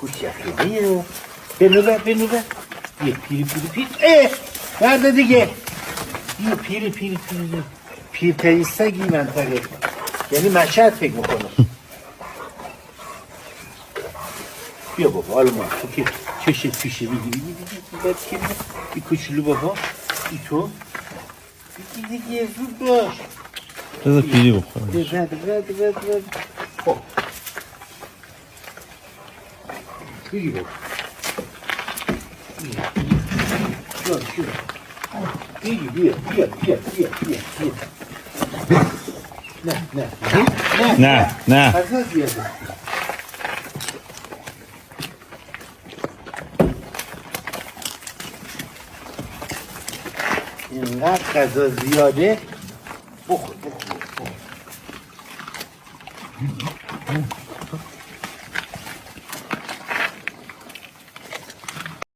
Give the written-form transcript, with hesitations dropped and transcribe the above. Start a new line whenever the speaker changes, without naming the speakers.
کوچکه بنوبه یه پیری برده دیگه یه پیرترین سگی منطقه یعنی مشهد فکر میکنم بیا بابا حالا ما تو که چشت پیشه میگیری باید که این کوچولو بابا ای تو دیگه زود باش
بذار پیری بخورم
بده خب پیری بابا بیا
نه
غذا زیاده اینقدر غذا زیاده بخور